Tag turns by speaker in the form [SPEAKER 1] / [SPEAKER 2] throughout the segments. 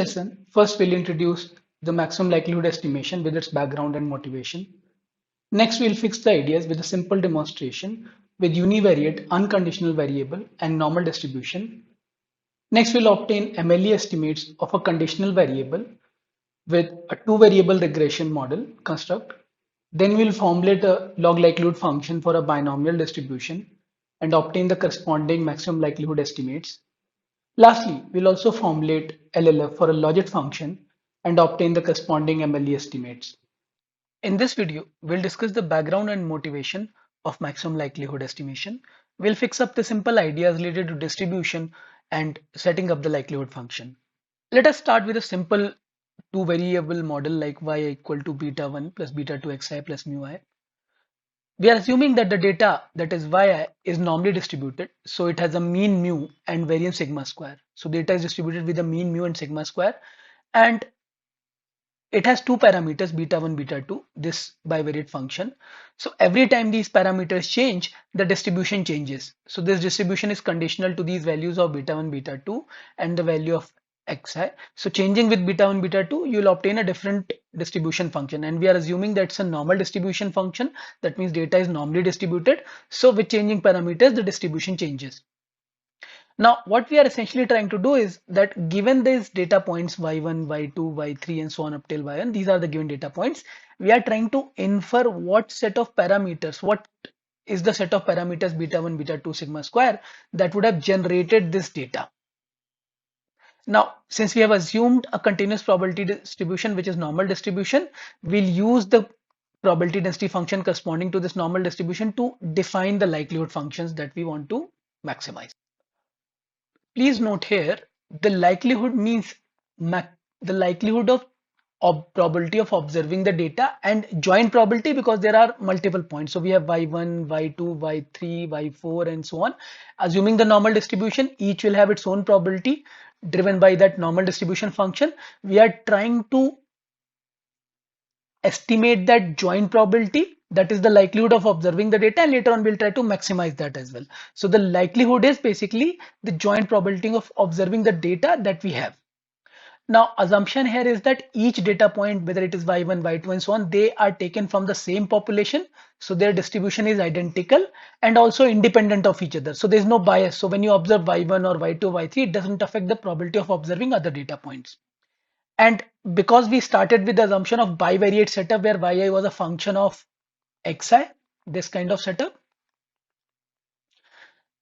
[SPEAKER 1] lesson, first we'll introduce the maximum likelihood estimation with its background and motivation. Next, we'll fix the ideas with a simple demonstration with univariate, unconditional variable, and normal distribution. Next, we'll obtain MLE estimates of a conditional variable with a two-variable regression model construct. Then we'll formulate a log likelihood function for a binomial distribution and obtain the corresponding maximum likelihood estimates. Lastly, we'll also formulate LLF for a logit function and obtain the corresponding MLE estimates. In this video, we'll discuss the background and motivation of maximum likelihood estimation. We'll fix up the simple ideas related to distribution and setting up the likelihood function. Let us start with a simple two variable model like y equal to beta 1 plus beta 2 xi plus mu I. We are assuming that the data that is yi is normally distributed. So it has a mean mu and variance sigma square. So data is distributed with a mean mu and sigma square. And it has two parameters beta 1 beta 2, this bivariate function. So every time these parameters change, the distribution changes. So this distribution is conditional to these values of beta 1 beta 2 and the value of xi. So changing with beta 1 beta 2, you will obtain a different distribution function, and we are assuming that's a normal distribution function. That means data is normally distributed. So with changing parameters, the distribution changes. Now, what we are essentially trying to do is that given these data points y1, y2, y3, and so on up till yn, these are the given data points, we are trying to infer what set of parameters, what is the set of parameters beta 1, beta 2, sigma square that would have generated this data. Now, since we have assumed a continuous probability distribution, which is normal distribution, we'll use the probability density function corresponding to this normal distribution to define the likelihood functions that we want to maximize. Please note here, the likelihood means the likelihood of probability of observing the data and joint probability, because there are multiple points. So we have y1, y2, y3, y4, and so on. Assuming the normal distribution, each will have its own probability driven by that normal distribution function. We are trying to estimate that joint probability, that is the likelihood of observing the data, and later on we'll try to maximize that as well. So the likelihood is basically the joint probability of observing the data that we have. Now, assumption here is that each data point, whether it is y1, y2, and so on, they are taken from the same population. So their distribution is identical and also independent of each other. So there's no bias. So when you observe y1 or y2, y3, it doesn't affect the probability of observing other data points. And because we started with the assumption of bivariate setup where yi was a function of xi, this kind of setup.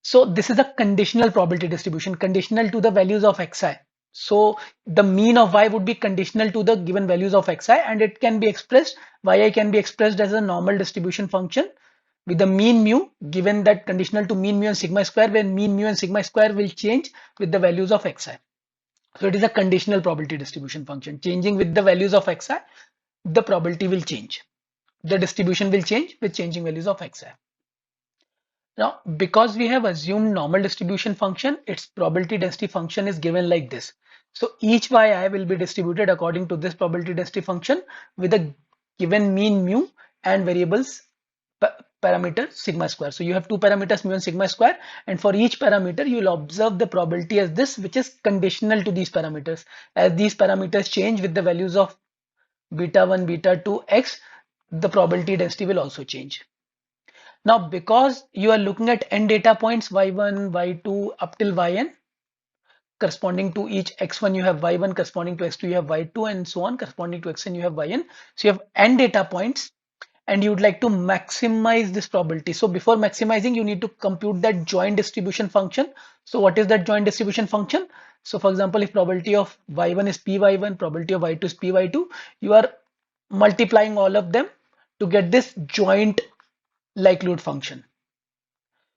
[SPEAKER 1] So this is a conditional probability distribution, conditional to the values of xi. So the mean of y would be conditional to the given values of xi, and it can be expressed, yi can be expressed as a normal distribution function with the mean mu, given that conditional to mean mu and sigma square, where mean mu and sigma square will change with the values of xi. So it is a conditional probability distribution function. Changing with the values of xi, the probability will change. The distribution will change with changing values of xi. Now, because we have assumed normal distribution function, its probability density function is given like this. So each yi will be distributed according to this probability density function with a given mean mu and variables parameter sigma square. So you have two parameters mu and sigma square, and for each parameter you will observe the probability as this, which is conditional to these parameters. As these parameters change with the values of beta 1, beta 2, x, the probability density will also change. Now, because you are looking at n data points y1, y2 up till yn, corresponding to each x1 you have y1, corresponding to x2 you have y2, and so on, corresponding to xn you have yn. So you have n data points, and you would like to maximize this probability. So before maximizing, you need to compute that joint distribution function. So what is that joint distribution function? So for example, if probability of y1 is py1, probability of y2 is py2, you are multiplying all of them to get this joint likelihood function.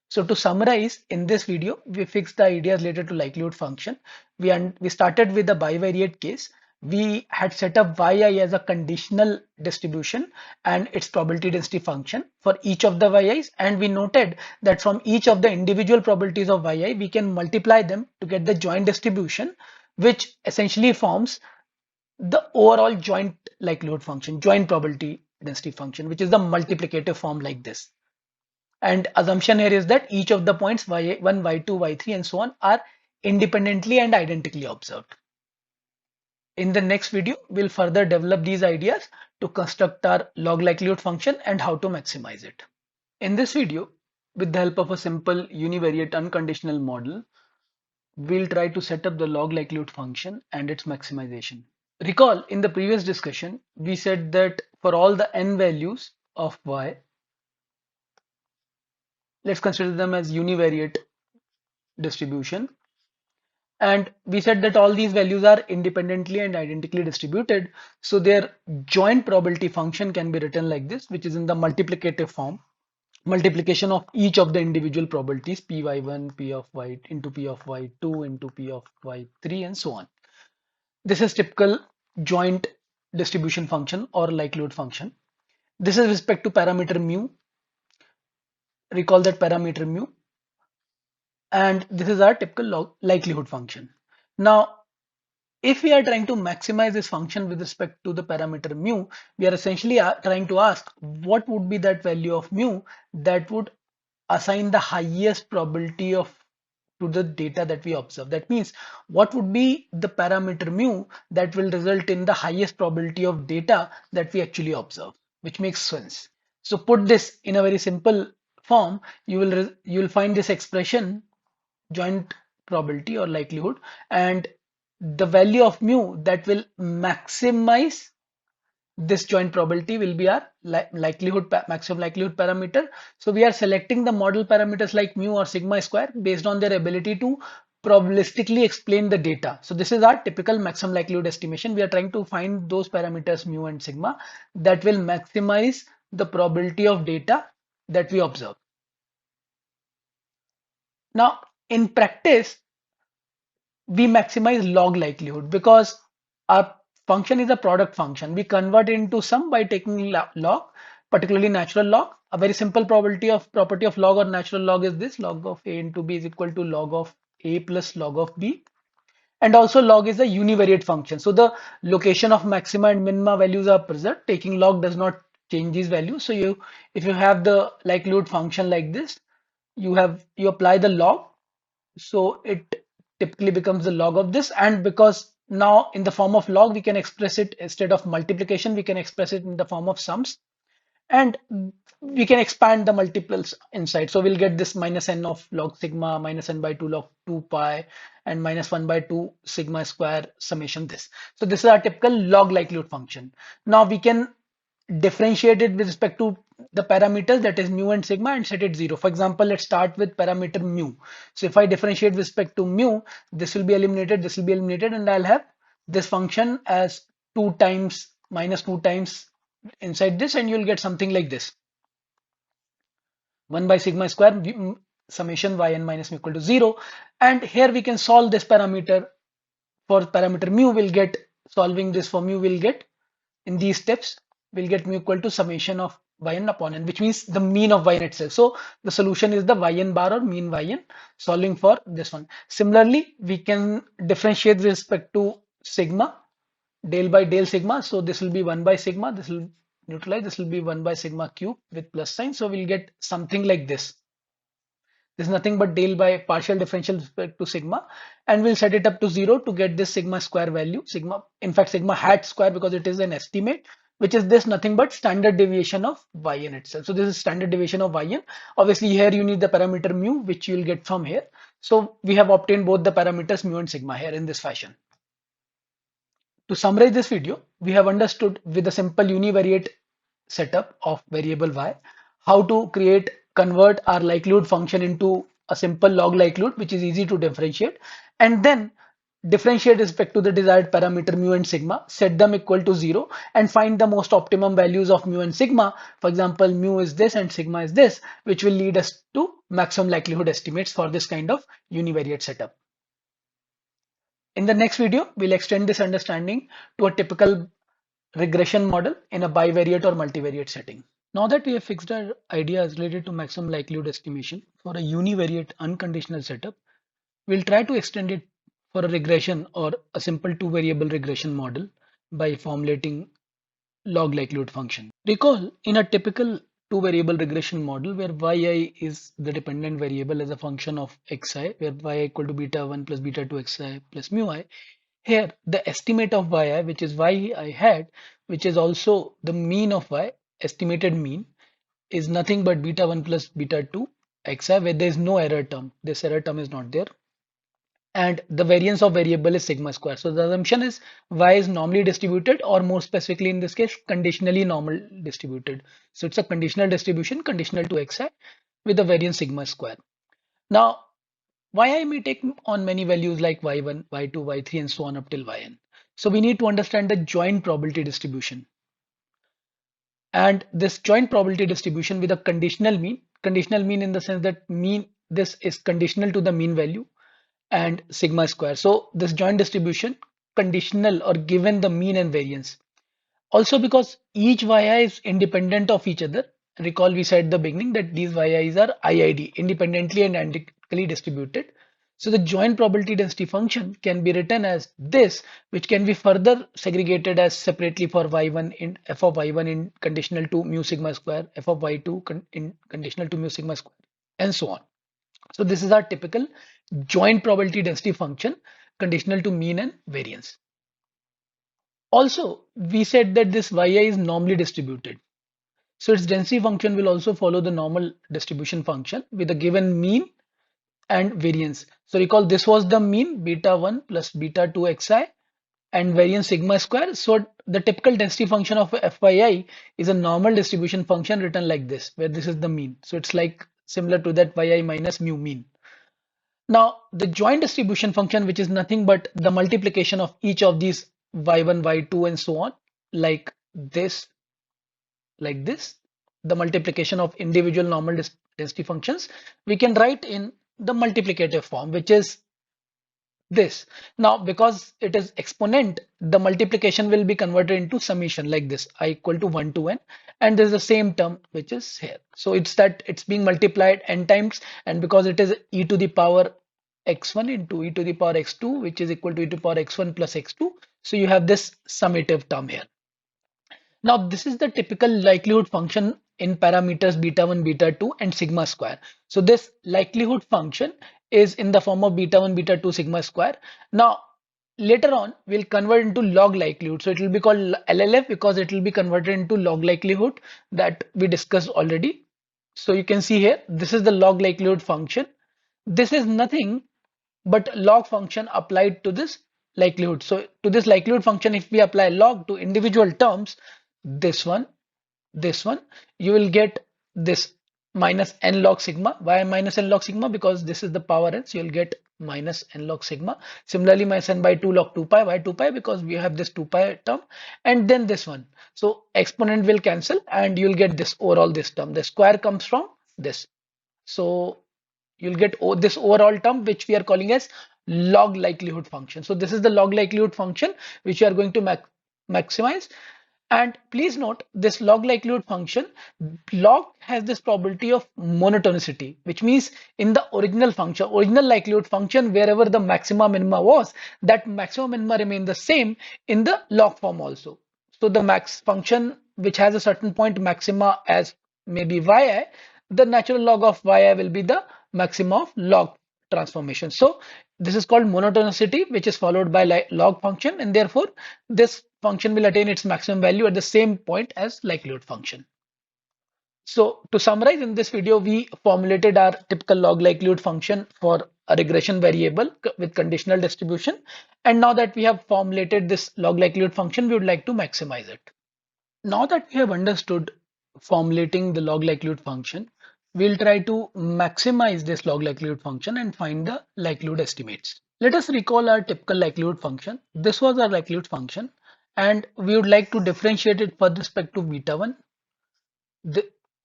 [SPEAKER 1] So to summarize, in this video, we fixed the ideas related to likelihood function. We started with the bivariate case. We had set up yi as a conditional distribution and its probability density function for each of the yi's, and we noted that from each of the individual probabilities of yi, we can multiply them to get the joint distribution, which essentially forms the overall joint likelihood function, joint probability density function, which is the multiplicative form like this. And assumption here is that each of the points y1, y2, y3, and so on are independently and identically observed. In the next video, we'll further develop these ideas to construct our log likelihood function and how to maximize it. In this video, with the help of a simple univariate unconditional model, we'll try to set up the log likelihood function and its maximization. Recall in the previous discussion, we said that for all the n values of y, let's consider them as univariate distribution. And we said that all these values are independently and identically distributed. So their joint probability function can be written like this, which is in the multiplicative form. Multiplication of each of the individual probabilities, py1, p of y into p of y2 into p of y3 and so on. This is typical joint distribution function or likelihood function. This is respect to parameter mu. Recall that parameter mu. And this is our typical likelihood function. Now, if we are trying to maximize this function with respect to the parameter mu, we are essentially trying to ask what would be that value of mu that would assign the highest probability of to the data that we observe. That means what would be the parameter mu that will result in the highest probability of data that we actually observe, which makes sense. So put this in a very simple form, you will find this expression joint probability or likelihood, and the value of mu that will maximize this joint probability will be our maximum likelihood parameter. So we are selecting the model parameters like mu or sigma square based on their ability to probabilistically explain the data. So this is our typical maximum likelihood estimation. We are trying to find those parameters mu and sigma that will maximize the probability of data that we observe. Now, in practice, we maximize log likelihood because our function is a product function. We convert it into sum by taking log, particularly natural log. A very simple property of log or natural log is this: log of a into b is equal to log of a plus log of b. And also log is a univariate function. So the location of maxima and minima values are preserved. Taking log does not change these values. So if you have the likelihood function like this, you apply the log, so it typically becomes the log of this. And because now in the form of log, we can express it instead of multiplication, we can express it in the form of sums, and we can expand the multiples inside. So we'll get this minus n of log sigma, minus n by 2 log 2 pi, and minus 1 by 2 sigma square summation this. So this is our typical log likelihood function. Now we can differentiate it with respect to the parameters, that is mu and sigma, and set it 0. For example, let's start with parameter mu. So if I differentiate with respect to mu, this will be eliminated, this will be eliminated, and I'll have this function as 2 times minus 2 times inside this, and you'll get something like this: 1 by sigma square summation yn minus mu equal to 0. And here we can solve this parameter. For parameter mu, we'll get, solving this for mu, we'll get in these steps, we'll get mu equal to summation of yn upon n, which means the mean of yn itself. So the solution is the yn bar or mean yn, solving for this one. Similarly, we can differentiate with respect to sigma, del by del sigma. So this will be 1 by sigma, this will neutralize, this will be 1 by sigma cube with plus sign. So we'll get something like this. This is nothing but del by partial differential with respect to sigma, and we'll set it up to 0 to get this sigma square value. Sigma, in fact, sigma hat square, because it is an estimate, which is this nothing but standard deviation of yn itself. So this is standard deviation of yn. Obviously here you need the parameter mu, which you will get from here. So we have obtained both the parameters mu and sigma here in this fashion. To summarize this video, we have understood with a simple univariate setup of variable y how to convert our likelihood function into a simple log likelihood, which is easy to differentiate, and then differentiate respect to the desired parameter mu and sigma, set them equal to 0, and find the most optimum values of mu and sigma. For example, mu is this and sigma is this, which will lead us to maximum likelihood estimates for this kind of univariate setup. In the next video, we'll extend this understanding to a typical regression model in a bivariate or multivariate setting. Now that we have fixed our ideas related to maximum likelihood estimation for a univariate unconditional setup, we'll try to extend it for a regression or a simple two variable regression model by formulating log likelihood function. Recall, in a typical two variable regression model where yi is the dependent variable as a function of xi, where yi equal to beta 1 plus beta 2 xi plus mu I, Here, the estimate of yi, which is y I had, which is also the mean of y, estimated mean, is nothing but beta 1 plus beta 2 xi, where there is no error term. This error term is not there. And the variance of variable is sigma square. So the assumption is y is normally distributed, or more specifically in this case, conditionally normal distributed. So it's a conditional distribution, conditional to xi, with the variance sigma square. Now, yi may take on many values like y1, y2, y3, and so on up till yn. So we need to understand the joint probability distribution. And this joint probability distribution with a conditional mean in the sense that this is conditional to the mean value and sigma square. So this joint distribution conditional or given the mean and variance. Also, because each yi is independent of each other, recall we said at the beginning that these yi's are IID, independently and identically distributed. So the joint probability density function can be written as this, which can be further segregated as separately for y1 in f of y1 in conditional to mu sigma square, f of y2 in conditional to mu sigma square, and so on. So this is our typical joint probability density function, conditional to mean and variance. Also, we said that this yi is normally distributed. So its density function will also follow the normal distribution function with a given mean and variance. So recall this was the mean beta 1 plus beta 2 xi and variance sigma square. So the typical density function of fyi is a normal distribution function written like this, where this is the mean. So it's like similar to that yi minus mu mean. Now, the joint distribution function, which is nothing but the multiplication of each of these y1, y2, and so on, like this, the multiplication of individual normal density functions, we can write in the multiplicative form, which is this. Now, because it is exponent, the multiplication will be converted into summation like this, I equal to 1 to n, and there's the same term which is here. So it's that it's being multiplied n times, and because it is e to the power x1 into e to the power x2, which is equal to e to the power x1 plus x2, so you have this summative term here. Now, this is the typical likelihood function in parameters beta 1, beta 2, and sigma square. So this likelihood function is in the form of beta 1, beta 2, sigma square. Now, later on, we'll convert into log likelihood. So it will be called LLF because it will be converted into log likelihood that we discussed already. So you can see here, this is the log likelihood function. This is nothing but log function applied to this likelihood. So to this likelihood function, if we apply log to individual terms, this one, you will get this minus n log sigma. Why minus n log sigma? Because this is the power n, so you'll get minus n log sigma. Similarly, minus n by 2 log 2 pi. Why 2 pi? Because we have this 2 pi term, and then this one. So exponent will cancel and you'll get this overall this term. The square comes from this. So you'll get this overall term, which we are calling as log likelihood function. So this is the log likelihood function which you are going to maximize. And please note this log likelihood function, log has this probability of monotonicity, which means in the original function, original likelihood function, wherever the maxima minima was, that maxima minima remain the same in the log form also. So the max function which has a certain point maxima as maybe yi, the natural log of yi will be the maxima of log transformation. So this is called monotonicity, which is followed by log function, and therefore this function will attain its maximum value at the same point as likelihood function. So to summarize, in this video, we formulated our typical log likelihood function for a regression variable with conditional distribution. And now that we have formulated this log likelihood function, we would like to maximize it. Now that we have understood formulating the log likelihood function, we'll try to maximize this log likelihood function and find the likelihood estimates. Let us recall our typical likelihood function. This was our likelihood function, and we would like to differentiate it with respect to beta 1.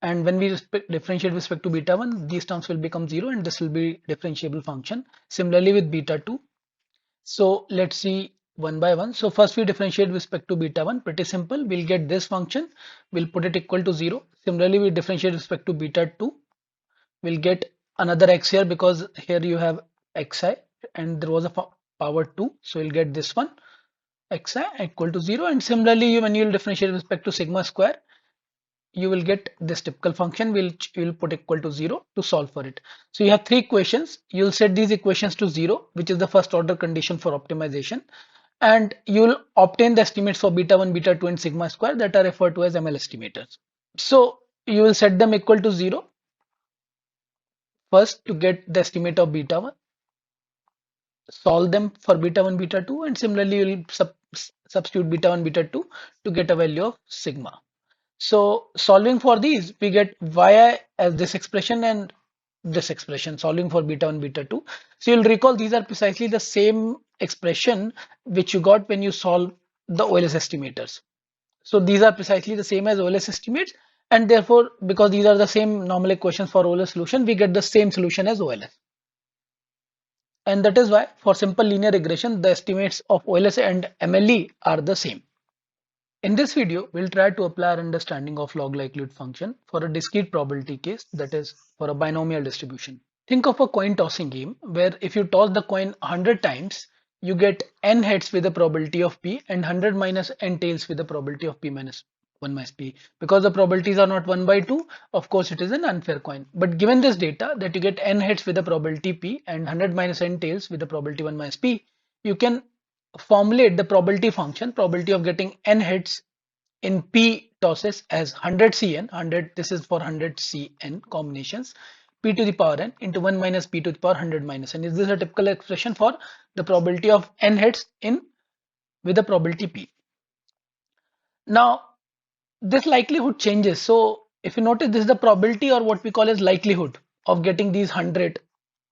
[SPEAKER 1] And when we differentiate with respect to beta 1, these terms will become 0 and this will be differentiable function. Similarly with beta 2. So let's see one by one. So first we differentiate with respect to beta 1, pretty simple. We'll get this function, we'll put it equal to 0. Similarly, we differentiate with respect to beta 2. We'll get another x here because here you have xi and there was a power 2. So you'll get this one, xi equal to 0. And similarly, when you'll differentiate with respect to sigma square, you will get this typical function, we'll put equal to 0 to solve for it. So you have three equations. You'll set these equations to 0, which is the first order condition for optimization. and you'll obtain the estimates for beta 1, beta 2, and sigma square that are referred to as ML estimators. So you will set them equal to 0 first to get the estimate of beta 1, solve them for beta 1, beta 2, and similarly you'll substitute beta 1, beta 2 to get a value of sigma. So solving for these, we get yi as this expression and this expression, solving for beta 1, beta 2. So you'll recall these are precisely the same expression which you got when you solve the OLS estimators. So these are precisely the same as OLS estimates, and therefore, because these are the same normal equations for OLS solution, we get the same solution as OLS. And that is why for simple linear regression, the estimates of OLS and MLE are the same. In this video, we'll try to apply our understanding of log likelihood function for a discrete probability case, that is for a binomial distribution. Think of a coin tossing game where if you toss the coin 100 times, you get n heads with a probability of p and 100 minus n tails with a probability of p minus 1 minus p. Because the probabilities are not 1 by 2, of course it is an unfair coin. But given this data that you get n heads with a probability p and 100 minus n tails with a probability 1 minus p, you can formulate the probability function, probability of getting n heads in p tosses as 100 cn, 100, this is for 100 cn combinations, p to the power n into 1 minus p to the power 100 minus n. Is this a typical expression for the probability of n heads in with the probability p? Now this likelihood changes. So if you notice, this is the probability or what we call as likelihood of getting these 100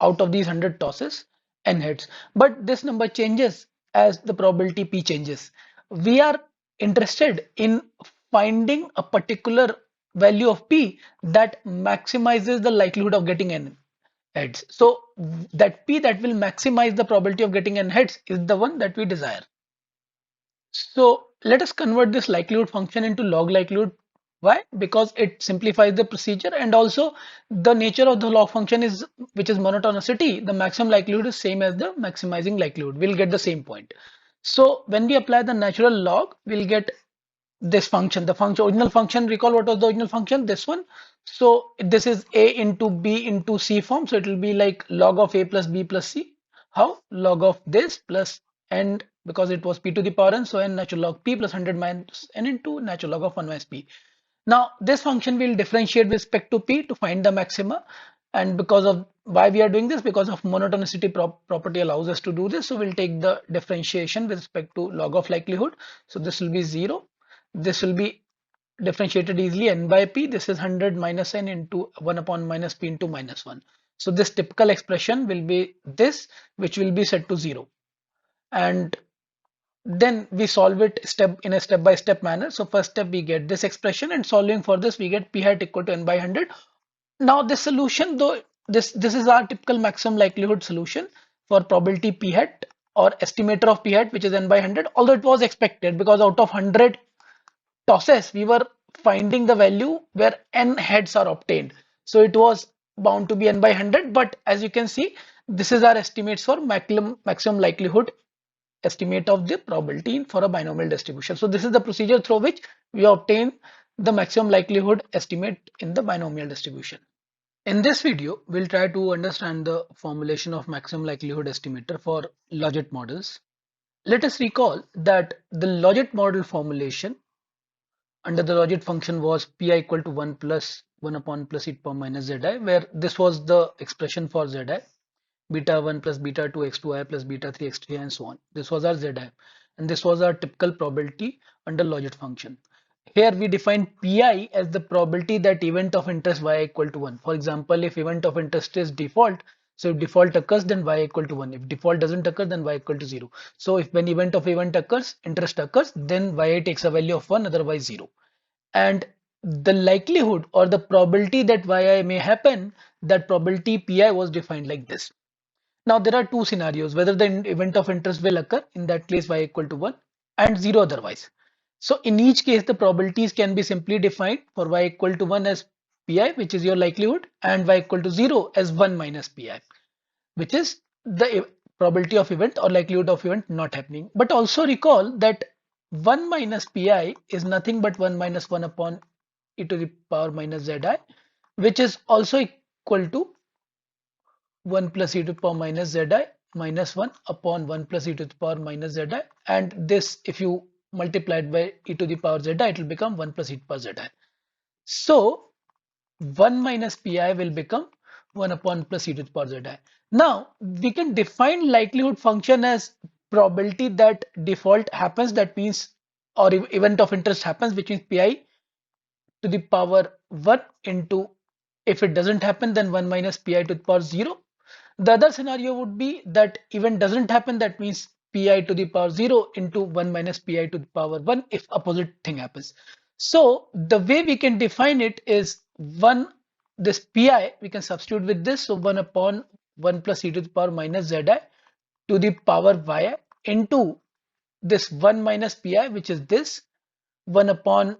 [SPEAKER 1] out of these 100 tosses n heads. But this number changes as the probability p changes. We are interested in finding a particular value of p that maximizes the likelihood of getting n heads. So that p that will maximize the probability of getting n heads is the one that we desire. So let us convert this likelihood function into log likelihood. Why? Because it simplifies the procedure, and also the nature of the log function is, which is monotonicity, the maximum likelihood is same as the maximizing likelihood. We'll get the same point. So when we apply the natural log, we'll get this function, the function, original function. Recall what was the original function? This one. So this is a into b into c form. So it will be like log of a plus b plus c. How? Log of this plus, and because it was p to the power n, so n natural log p plus 100 minus n into natural log of 1 minus p. Now this function will differentiate with respect to p to find the maxima, and because of why we are doing this, because of monotonicity property allows us to do this. So we'll take the differentiation with respect to log of likelihood. So this will be 0. This will be differentiated easily, n by p. This is 100 minus n into 1 upon minus p into minus 1. So this typical expression will be this, which will be set to 0. And then we solve it in a step-by-step manner. So first step, we get this expression, and solving for this, we get p hat equal to n by 100. Now this solution, though, this is our typical maximum likelihood solution for probability p hat or estimator of p hat, which is n by 100, although it was expected because out of 100 tosses, we were finding the value where n heads are obtained. So it was bound to be n by 100, but as you can see, this is our estimates for maximum likelihood estimate of the probability for a binomial distribution. So this is the procedure through which we obtain the maximum likelihood estimate in the binomial distribution. In this video, we'll try to understand the formulation of maximum likelihood estimator for logit models. Let us recall that the logit model formulation under the logit function was pi equal to 1 plus 1 upon plus e to the power minus zi, where this was the expression for zi, beta 1 plus beta 2 x2i plus beta 3 x3i and so on. This was our zi, and this was our typical probability under logit function. Here we define pi as the probability that event of interest y equal to 1. For example, if event of interest is default, so if default occurs, then y equal to 1. If default doesn't occur, then y equal to 0. So if when event occurs, interest occurs, then yi takes a value of 1, otherwise 0. And the likelihood or the probability that yi may happen, that probability pi was defined like this. Now there are two scenarios, whether the event of interest will occur, in that case y equal to 1, and 0 otherwise. So in each case, the probabilities can be simply defined for y equal to 1 as pi, which is your likelihood, and y equal to 0 as 1 minus pi, which is the probability of event or likelihood of event not happening. But also recall that 1 minus pi is nothing but 1 minus 1 upon e to the power minus zi, which is also equal to 1 plus e to the power minus zi minus 1 upon 1 plus e to the power minus zi, and this, if you multiply it by e to the power zi, it will become 1 plus e to the power zi. So 1 minus pi will become 1 upon plus e to the power zi. Now we can define likelihood function as probability that default happens, that means, or event of interest happens, which means pi to the power 1 into, if it doesn't happen, then 1 minus pi to the power 0. The other scenario would be that event doesn't happen, that means pi to the power 0 into 1 minus pi to the power 1 if opposite thing happens. So the way we can define it is 1, this pi we can substitute with this, so 1 upon 1 plus e to the power minus zi to the power yi into this 1 minus pi, which is this 1 upon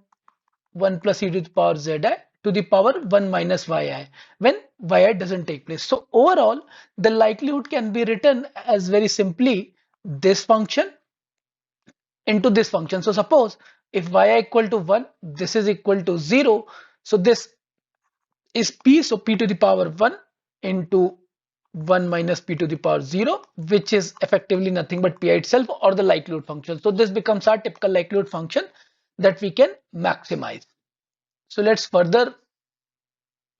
[SPEAKER 1] 1 plus e to the power zi to the power 1 minus yi when yi doesn't take place. So overall, the likelihood can be written as very simply this function into this function. So suppose if yi equal to 1, this is equal to 0. So this is p, so p to the power 1 into 1 minus p to the power 0, which is effectively nothing but pi itself, or the likelihood function. So this becomes our typical likelihood function that we can maximize. So let's further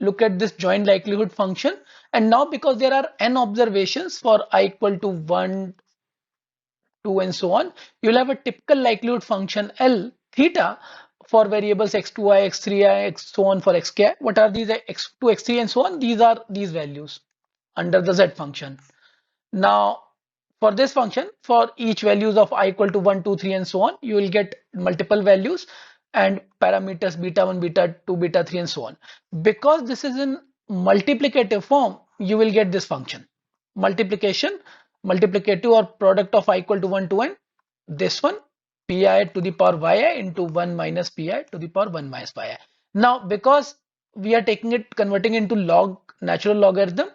[SPEAKER 1] look at this joint likelihood function. And now, because there are n observations for I equal to 1, 2, and so on, you'll have a typical likelihood function L theta for variables x2i, x3i, x so on for xk. What are these x2, x3, and so on? These are these values under the z function. Now, for this function, for each values of I equal to 1, 2, 3, and so on, you will get multiple values and parameters beta 1, beta 2, beta 3, and so on. Because this is in multiplicative form, you will get this function. Multiplication, multiplicative or product of I equal to 1 to n, this one, pi to the power yi into 1 minus pi to the power 1 minus yi. Now, because we are taking it, converting into log, natural logarithm,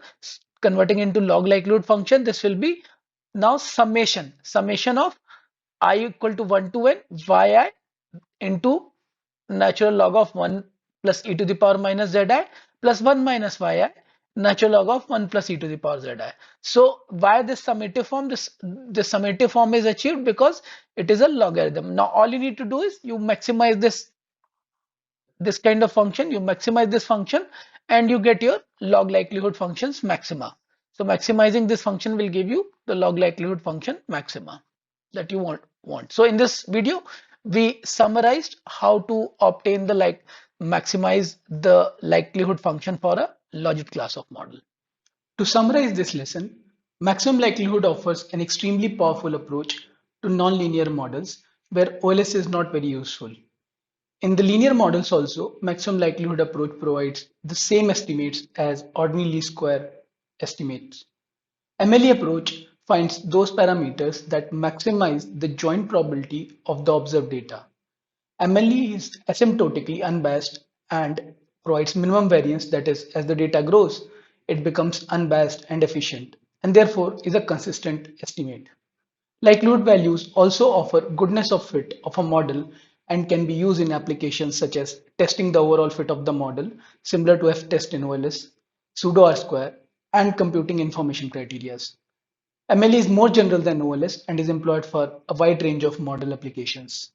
[SPEAKER 1] converting into log likelihood function, this will be now summation of I equal to 1 to n yi into natural log of 1 plus e to the power minus zi plus 1 minus yi natural log of 1 plus e to the power zi. So why this summative form? This summative form is achieved because it is a logarithm. Now all you need to do is you maximize this kind of function, you maximize this function, and you get your log likelihood functions maxima. So maximizing this function will give you the log likelihood function maxima that you want. So in this video, we summarized how to obtain the maximize the likelihood function for a logit class of model. To summarize this lesson, maximum likelihood offers an extremely powerful approach to nonlinear models where OLS is not very useful. In the linear models also, maximum likelihood approach provides the same estimates as ordinary least square estimates. MLE approach finds those parameters that maximize the joint probability of the observed data. MLE is asymptotically unbiased and provides minimum variance, that is, as the data grows, it becomes unbiased and efficient, and therefore is a consistent estimate. Likelihood values also offer goodness of fit of a model and can be used in applications such as testing the overall fit of the model, similar to F-test in OLS, pseudo R-square, and computing information criteria. MLE is more general than OLS and is employed for a wide range of model applications.